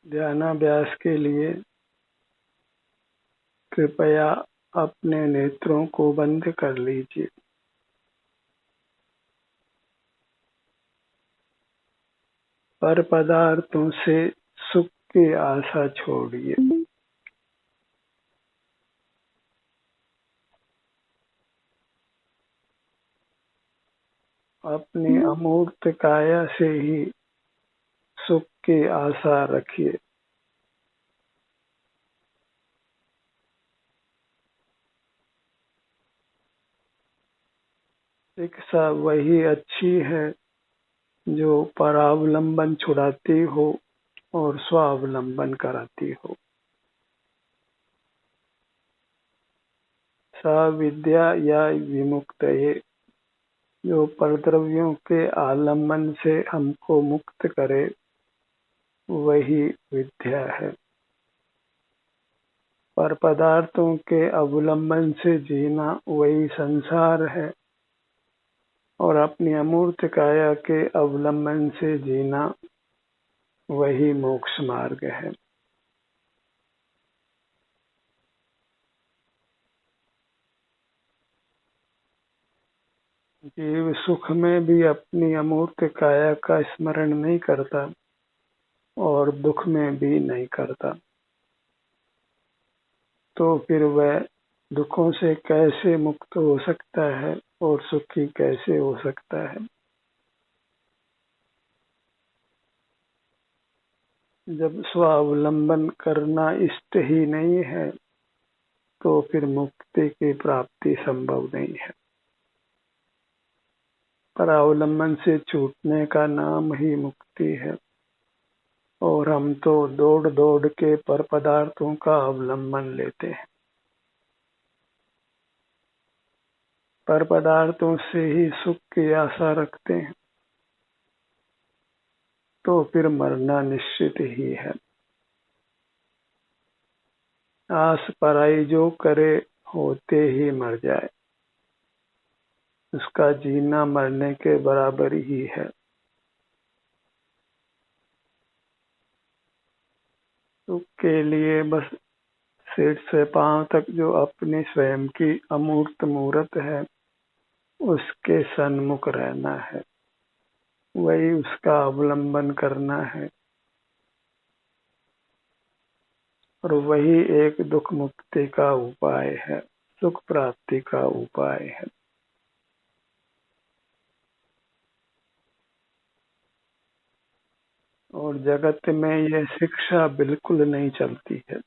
ध्यानाभ्यास के लिए कृपया अपने नेत्रों को बंद कर लीजिए। पर पदार्थों से सुख की आशा छोड़िए। अपनी अमूर्त काया से ही सुख की आशा रखिए। शिक्षा वही अच्छी है जो परावलंबन छुड़ाती हो और स्वावलंबन कराती हो। सा विद्या या विमुक्तये, जो परद्रव्यों के आलम्बन से हमको मुक्त करे, वही विद्या है। पर पदार्थों के अवलंबन से जीना वही संसार है, और अपनी अमूर्त काया के अवलंबन से जीना वही मोक्ष मार्ग है। जीव सुख में भी अपनी अमूर्त काया का स्मरण नहीं करता और दुख में भी नहीं करता, तो फिर वह दुखों से कैसे मुक्त हो सकता है और सुखी कैसे हो सकता है। जब स्वावलंबन करना इष्ट ही नहीं है, तो फिर मुक्ति की प्राप्ति संभव नहीं है। परावलंबन से छूटने का नाम ही मुक्ति है, और हम तो दौड़ दौड़ के पर पदार्थों का अवलंबन लेते हैं। पर पदार्थों से ही सुख की आशा रखते हैं, तो फिर मरना निश्चित ही है। आस पराई जो करे होते ही मर जाए, उसका जीना मरने के बराबर ही है। सुख के लिए बस सिर से पांव तक जो अपने स्वयं की अमूर्त मूर्त है, उसके सन्मुख रहना है, वही उसका अवलंबन करना है, और वही एक दुख मुक्ति का उपाय है, सुख प्राप्ति का उपाय है। और जगत में यह शिक्षा बिल्कुल नहीं चलती है।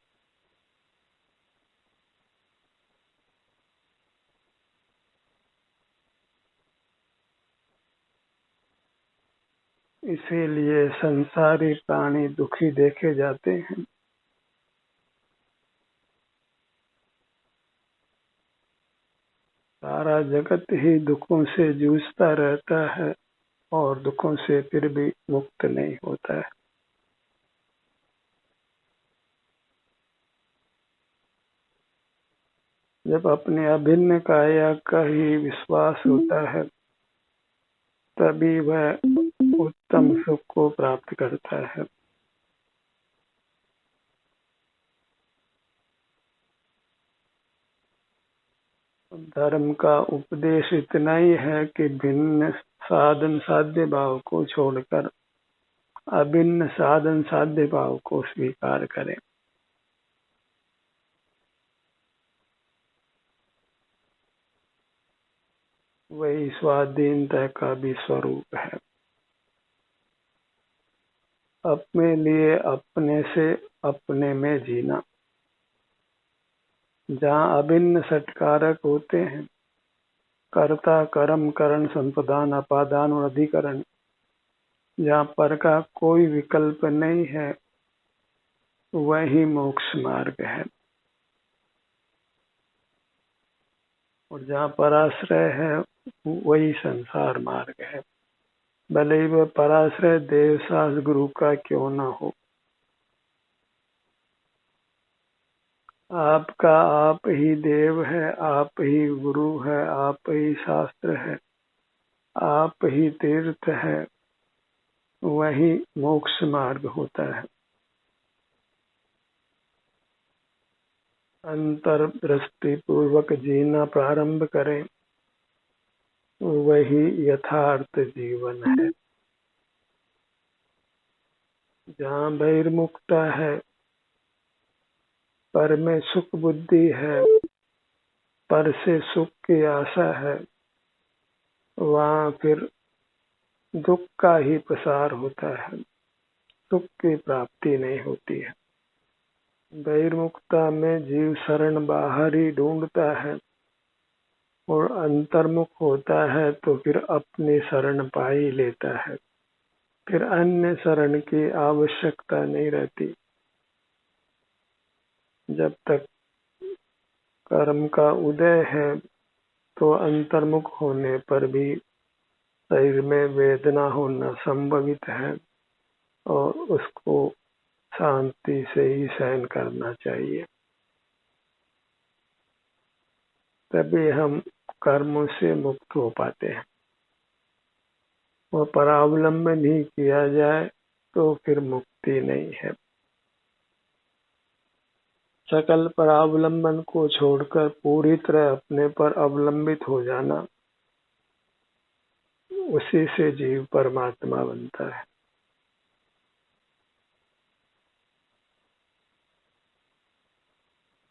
इसीलिए संसारी प्राणी दुखी देखे जाते हैं। सारा जगत ही दुखों से जूझता रहता है और दुखों से फिर भी मुक्त नहीं होता है। जब अपने अभिन्न काया का ही विश्वास होता है, तभी वह उत्तम सुख को प्राप्त करता है। धर्म का उपदेश इतना ही है कि भिन्न साधन साध्य भाव को छोड़कर अभिन्न साधन साध्य भाव को स्वीकार करें। वही स्वाधीनता का भी स्वरूप है। अपने लिए अपने से अपने में जीना। जहाँ अभिन्न सत्कारक होते हैं, कर्ता कर्म करण संप्रदान अपादान और अधिकरण, जहाँ पर का कोई विकल्प नहीं है, वही मोक्ष मार्ग है। और जहाँ पराश्रय है, वही संसार मार्ग है, भले ही वह पराश्रय देव शास्त्र गुरु का क्यों न हो। आपका आप ही देव है, आप ही गुरु है, आप ही शास्त्र है, आप ही तीर्थ है, वही मोक्ष मार्ग होता है। अंतर्दृष्टि पूर्वक जीना प्रारंभ करें, वही यथार्थ जीवन है। जहाँ बहिर्मुखता है, पर में सुख बुद्धि है, पर से सुख की आशा है, वहाँ फिर दुख का ही प्रसार होता है, सुख की प्राप्ति नहीं होती है। बहिर्मुखता में जीव शरण बाहर ही ढूंढता है, और अंतर्मुख होता है तो फिर अपनी शरण पा ही लेता है, फिर अन्य शरण की आवश्यकता नहीं रहती। जब तक कर्म का उदय है तो अंतर्मुख होने पर भी शरीर में वेदना होना संभवित है, और उसको शांति से ही सहन करना चाहिए। तभी हम कर्मों से मुक्त हो पाते हैं। और परावलंबन ही किया जाए तो फिर मुक्ति नहीं है। सकल परावलंबन को छोड़कर पूरी तरह अपने पर अवलंबित हो जाना, उसी से जीव परमात्मा बनता है।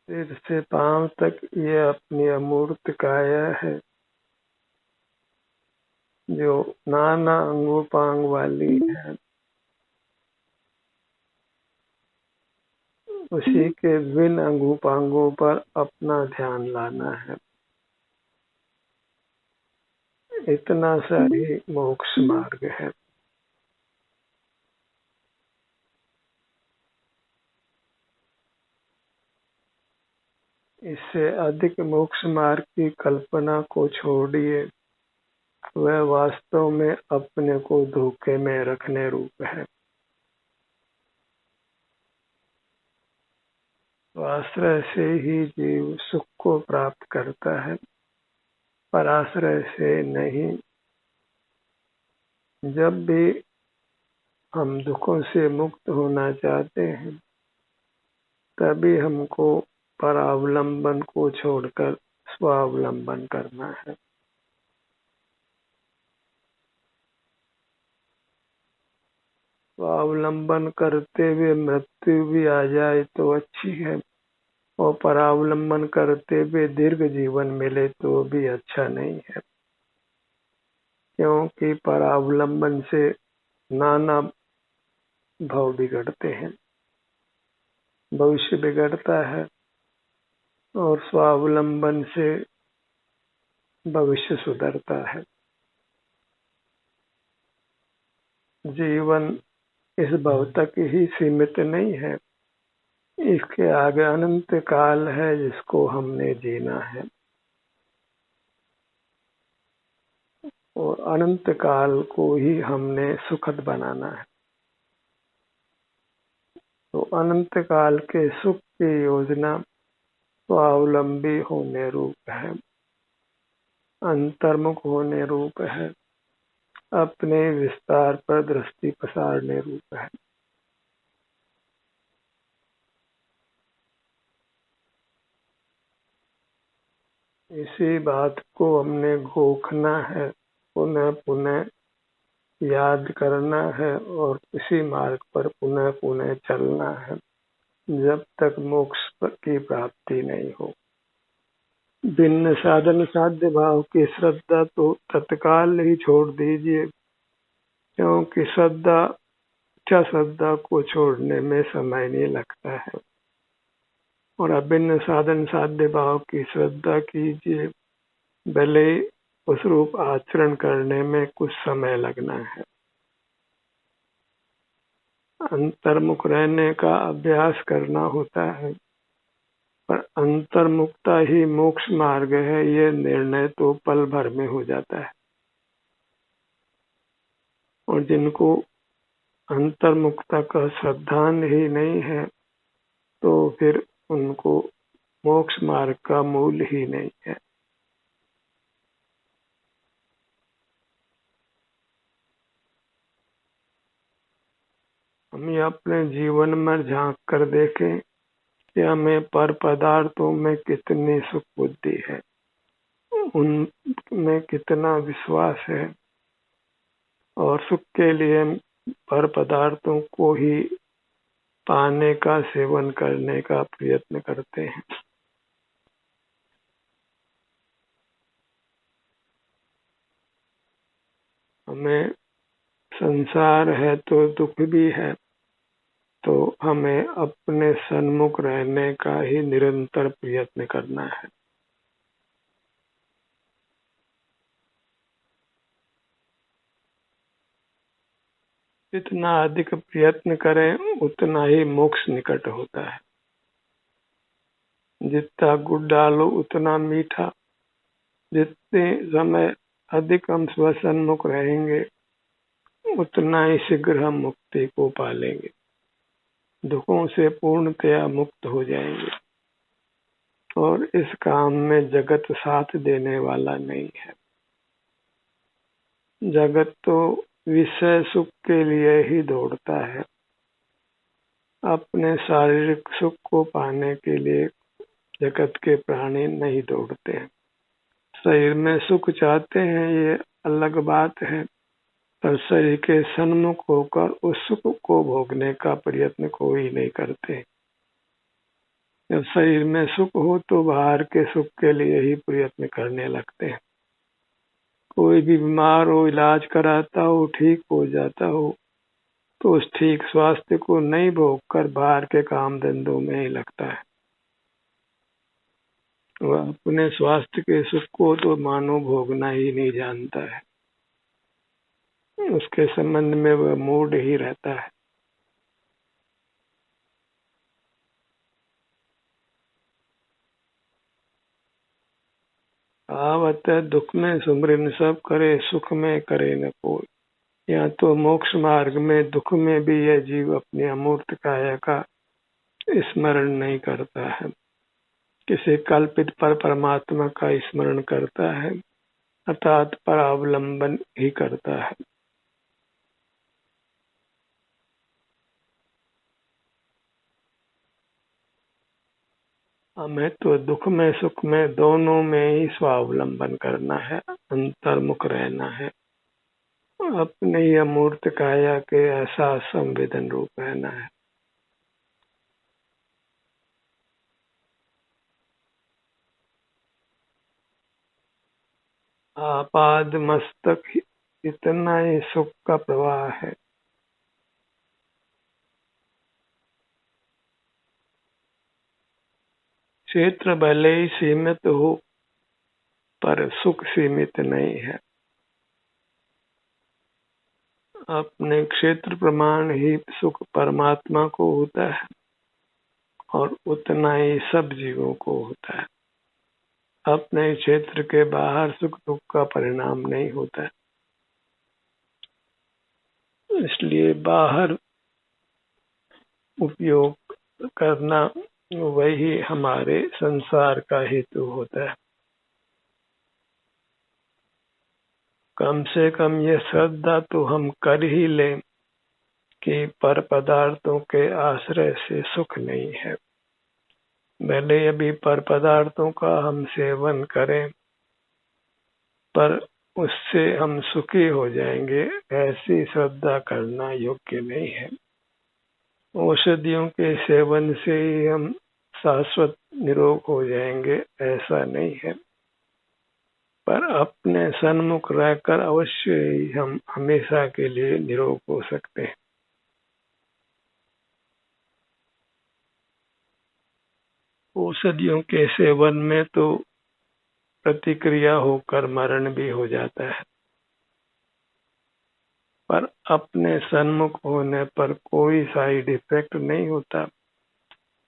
सिर से पांव तक ये अपनी अमूर्त काया है, जो नाना अंगोपांग वाली है। उसी के विभिन्न अंगोपांगों पर अपना ध्यान लाना है। इतना सा ही मोक्ष मार्ग है। इससे अधिक मोक्ष मार्ग की कल्पना को छोड़िए, वह वास्तव में अपने को धोखे में रखने रूप है। आश्रय से ही जीव सुख को प्राप्त करता है, पराश्रय से नहीं। जब भी हम दुखों से मुक्त होना चाहते हैं, तभी हमको परावलंबन को छोड़कर स्वावलंबन करना है। स्वावलंबन करते हुए मृत्यु भी आ जाए तो अच्छी है, और परावलंबन करते हुए दीर्घ जीवन मिले तो भी अच्छा नहीं है। क्योंकि परावलंबन से नाना भाव बिगड़ते हैं, भविष्य बिगड़ता है, और स्वावलंबन से भविष्य सुधरता है। जीवन इस भव तक ही सीमित नहीं है, इसके आगे अनंत काल है जिसको हमने जीना है, और अनंत काल को ही हमने सुखद बनाना है। तो अनंत काल के सुख की योजना स्वावलंबी होने रूप है, अंतर्मुख होने रूप है, अपने विस्तार पर दृष्टि पसारने रूप है। इसी बात को हमने घोखना है, पुनः पुनः याद करना है, और इसी मार्ग पर पुनः पुनः चलना है, जब तक मोक्ष की प्राप्ति नहीं हो। भिन्न साधन साध्य भाव की श्रद्धा तो तत्काल ही छोड़ दीजिए, क्योंकि श्रद्धा को छोड़ने में समय नहीं लगता है। और अभिन्न साधन साध्य भाव की श्रद्धा कीजिए, भले उस रूप आचरण करने में कुछ समय लगना है। अंतर्मुख रहने का अभ्यास करना होता है, पर अंतर्मुखता ही मोक्ष मार्ग है, ये निर्णय तो पल भर में हो जाता है। और जिनको अंतर्मुखता का श्रद्धान ही नहीं है, तो फिर उनको मोक्ष मार्ग का मूल ही नहीं है। हम ये अपने जीवन में झांक कर देखें कि हमें पर पदार्थों में कितनी सुख बुद्धि है, उनमें कितना विश्वास है, और सुख के लिए पर पदार्थों को ही पाने का, सेवन करने का प्रयत्न करते हैं। हमें संसार है तो दुख भी है, तो हमें अपने सन्मुख रहने का ही निरंतर प्रयत्न करना है। जितना अधिक प्रयत्न करें उतना ही मोक्ष निकट होता है। जितना गुड़ डालो उतना मीठा। जितने समय अधिक हम स्वसन्मुख रहेंगे उतना ही शीघ्र हम मुक्ति को पालेंगे, दुखों से पूर्णतया मुक्त हो जाएंगे। और इस काम में जगत साथ देने वाला नहीं है। जगत तो विषय सुख के लिए ही दौड़ता है, अपने शारीरिक सुख को पाने के लिए जगत के प्राणी नहीं दौड़ते हैं। शरीर में सुख चाहते हैं, ये अलग बात है, पर शरीर के सन्मुख होकर उस सुख को भोगने का प्रयत्न कोई नहीं करते। जब शरीर में सुख हो तो बाहर के सुख के लिए ही प्रयत्न करने लगते हैं। कोई भी बीमार हो, इलाज कराता हो, ठीक हो जाता हो, तो उस ठीक स्वास्थ्य को नहीं भोग कर बाहर के काम धंधों में ही लगता है। वह अपने स्वास्थ्य के सुख को तो मानो भोगना ही नहीं जानता है, उसके संबंध में वह मूड ही रहता है। कहावत है, दुख में सुमरिन सब करे, सुख में करे न कोई। या तो मोक्ष मार्ग में दुख में भी यह जीव अपनी अमूर्त काया का स्मरण नहीं करता है, किसी कल्पित पर परमात्मा का स्मरण करता है, अर्थात परावलंबन ही करता है। हमें तो दुख में सुख में दोनों में ही स्वावलंबन करना है, अंतर्मुख रहना है, अपने ही अमूर्त काया के ऐसा संवेदन रूप रहना है। आपाद मस्तक इतना ही सुख का प्रवाह है। क्षेत्र भले ही सीमित हो, पर सुख सीमित नहीं है। अपने क्षेत्र प्रमाण ही सुख परमात्मा को होता है, और उतना ही सब जीवों को होता है। अपने क्षेत्र के बाहर सुख दुख का परिणाम नहीं होता है। इसलिए बाहर उपयोग करना वही हमारे संसार का हेतु होता है। कम से कम ये श्रद्धा तो हम कर ही लें कि पर पदार्थों के आश्रय से सुख नहीं है। भले अभी पर पदार्थों का हम सेवन करें, पर उससे हम सुखी हो जाएंगे, ऐसी श्रद्धा करना योग्य नहीं है। औषधियों के सेवन से ही हम शाश्वत निरोग हो जाएंगे, ऐसा नहीं है। पर अपने सन्मुख रहकर अवश्य ही हम हमेशा के लिए निरोग हो सकते हैं। औषधियों के सेवन में तो प्रतिक्रिया होकर मरण भी हो जाता है, पर अपने सन्मुख होने पर कोई साइड इफेक्ट नहीं होता,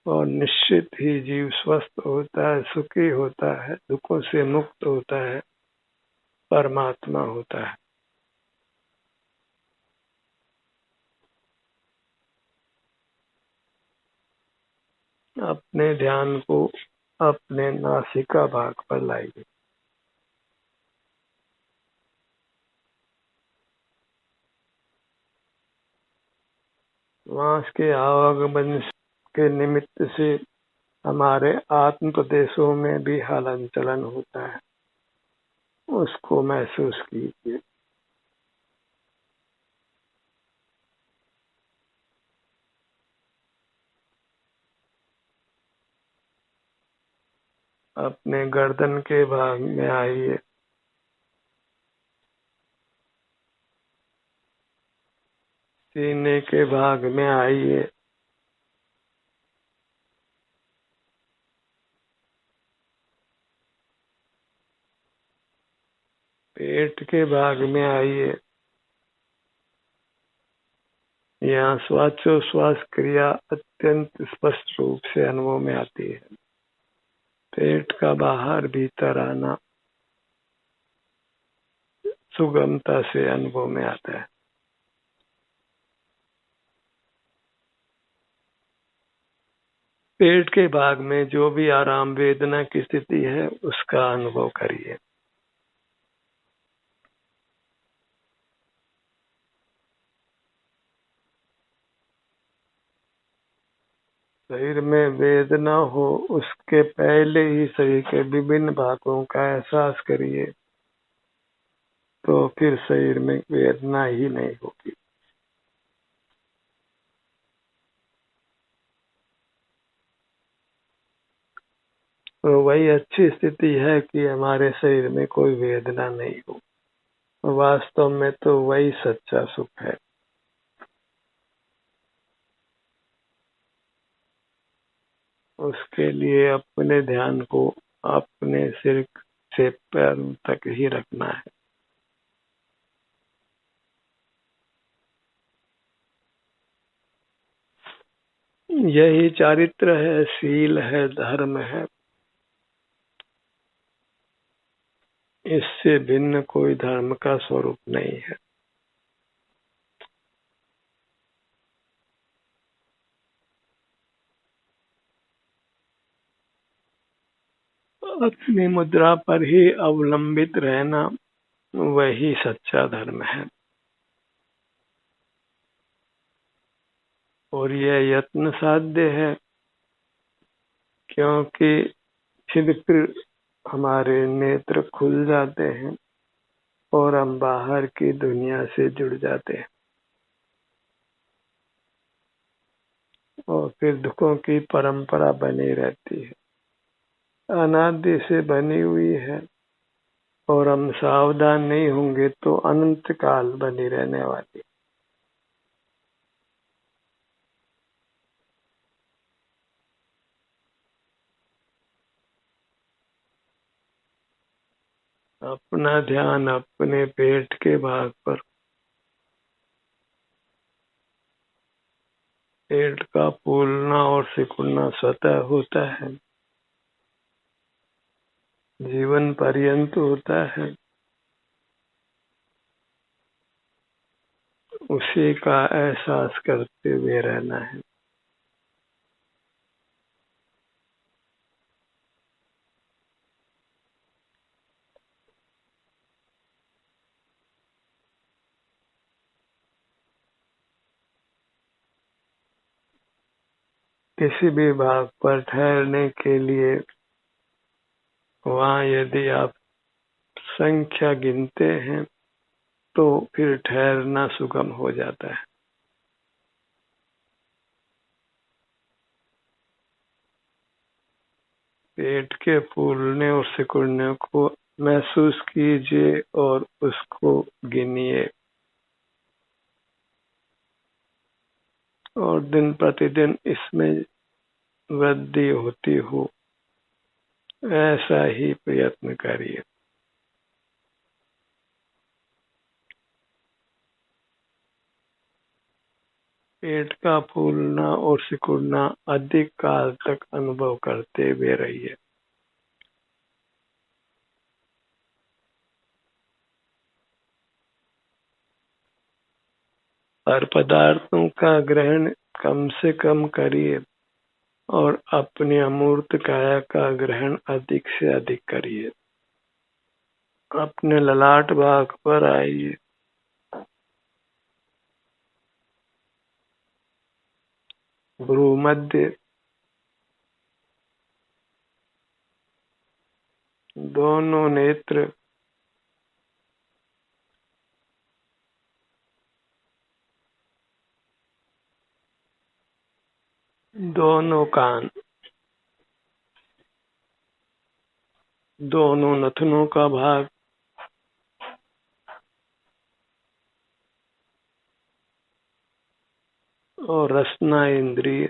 और निश्चित ही जीव स्वस्थ होता है, सुखी होता है, दुखों से मुक्त होता है, परमात्मा होता है। अपने ध्यान को अपने नासिका भाग पर लाइए। श्वास के आवागमन के निमित्त से हमारे आत्म प्रदेशों में भी हलन चलन होता है, उसको महसूस कीजिए। अपने गर्दन के भाग में आइए, सीने के भाग में आइए, पेट के भाग में आइए। यहाँ श्वासोश्वास क्रिया अत्यंत स्पष्ट रूप से अनुभव में आती है। पेट का बाहर भीतर आना सुगमता से अनुभव में आता है। पेट के भाग में जो भी आराम वेदना की स्थिति है उसका अनुभव करिए। शरीर में वेदना हो उसके पहले ही शरीर के विभिन्न भागों का एहसास करिए, तो फिर शरीर में वेदना ही नहीं होगी। तो वही अच्छी स्थिति है कि हमारे शरीर में कोई वेदना नहीं हो। वास्तव में तो वही सच्चा सुख है। उसके लिए अपने ध्यान को अपने सिर से पैरों तक ही रखना है। यही चारित्र है, शील है, धर्म है। इससे भिन्न कोई धर्म का स्वरूप नहीं है। अपनी मुद्रा पर ही अवलंबित रहना वही सच्चा धर्म है। और यह यत्न साध्य है, क्योंकि फिर हमारे नेत्र खुल जाते हैं और हम बाहर की दुनिया से जुड़ जाते हैं, और फिर दुखों की परंपरा बनी रहती है, अनादि से बनी हुई है, और हम सावधान नहीं होंगे तो अनंत काल बनी रहने वाली। अपना ध्यान अपने पेट के भाग पर। पेट का फूलना और सिकुड़ना स्वतः होता है, जीवन पर्यंत होता है। उसी का एहसास करते हुए रहना है। किसी भी भाग पर ठहरने के लिए वहाँ यदि आप संख्या गिनते हैं तो फिर ठहरना सुगम हो जाता है। पेट के फूलने और सिकुड़ने को महसूस कीजिए और उसको गिनिए, और दिन प्रतिदिन इसमें वृद्धि होती हो ऐसा ही प्रयत्न करिए। पेट का फूलना और सिकुड़ना अधिक काल तक अनुभव करते हुए रहिए। हर पदार्थों का ग्रहण कम से कम करिए और अपनी अमूर्त काया का ग्रहण अधिक से अधिक करिए। अपने ललाट भाग पर आइए, भ्रू मध्य, दोनों नेत्र, दोनों कान, दोनों नथनों का भाग, और रसना इंद्रिय,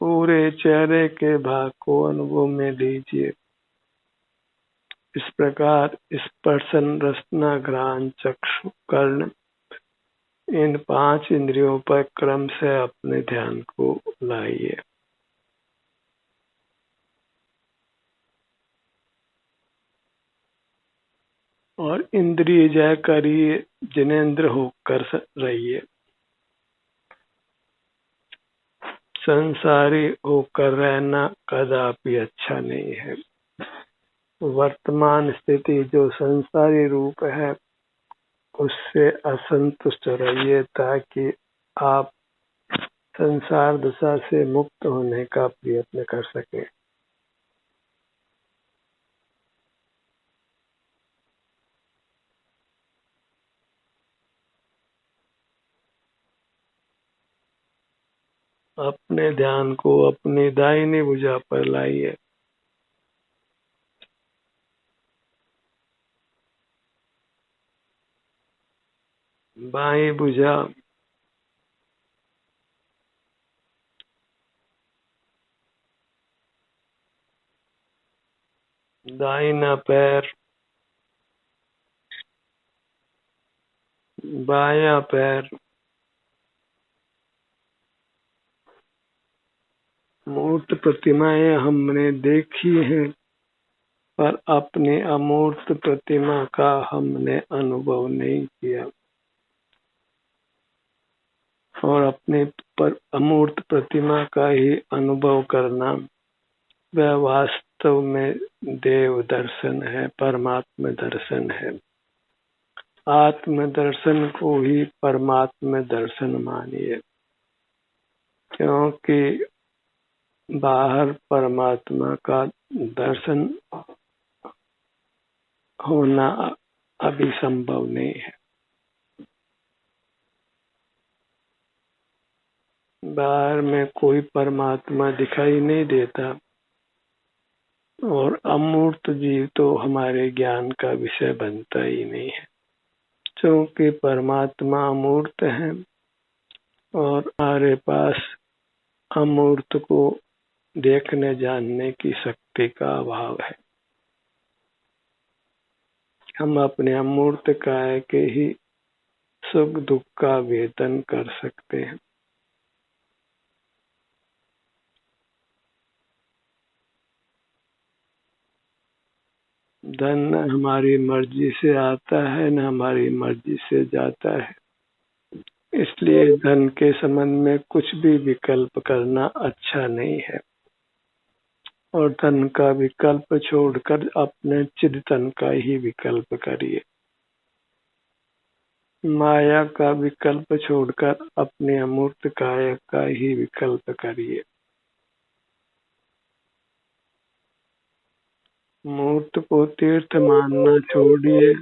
पूरे चेहरे के भाग को अनुभव में लीजिए। इस प्रकार स्पर्शन, रसना, घ्राण, चक्षु, कर्ण, इन 5 इंद्रियों पर क्रम से अपने ध्यान को लाइए। और इंद्रिय जय करिए, जिनेंद्र होकर रहिए। संसारी होकर रहना कदापि अच्छा नहीं है। वर्तमान स्थिति जो संसारी रूप है उससे असंतुष्ट रहिए, ताकि आप संसार दशा से मुक्त होने का प्रयत्न कर सके। अपने ध्यान को अपनी दाहिनी भुजा पर लाइए। बाईं भुजा, दाहिना पैर, बायां पैर, मूर्त प्रतिमाएं हमने देखी हैं, पर अपनी अमूर्त प्रतिमा का हमने अनुभव नहीं किया। और अपने पर अमूर्त प्रतिमा का ही अनुभव करना वह वास्तव में देव दर्शन है, परमात्मा दर्शन है। आत्म दर्शन को ही परमात्मा दर्शन मानिए, क्योंकि बाहर परमात्मा का दर्शन होना अभी संभव नहीं है। बाहर में कोई परमात्मा दिखाई नहीं देता, और अमूर्त जीव तो हमारे ज्ञान का विषय बनता ही नहीं है, क्योंकि परमात्मा अमूर्त है और हमारे पास अमूर्त को देखने जानने की शक्ति का अभाव है। हम अपने अमूर्त काय के ही सुख दुख का वेदन कर सकते हैं। धन न हमारी मर्जी से आता है, न हमारी मर्जी से जाता है। इसलिए धन के संबंध में कुछ भी विकल्प करना अच्छा नहीं है, और धन का विकल्प छोड़कर अपने चिंतन का ही विकल्प करिए। माया का विकल्प छोड़कर अपने अमूर्त काय का ही विकल्प करिए। मूर्त को तीर्थ मानना छोड़िए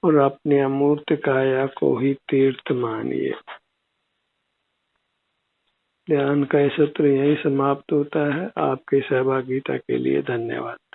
और अपने अमूर्त काया को ही तीर्थ मानिए। ध्यान का सत्र यही समाप्त होता है। आपकी सहभागिता के लिए धन्यवाद।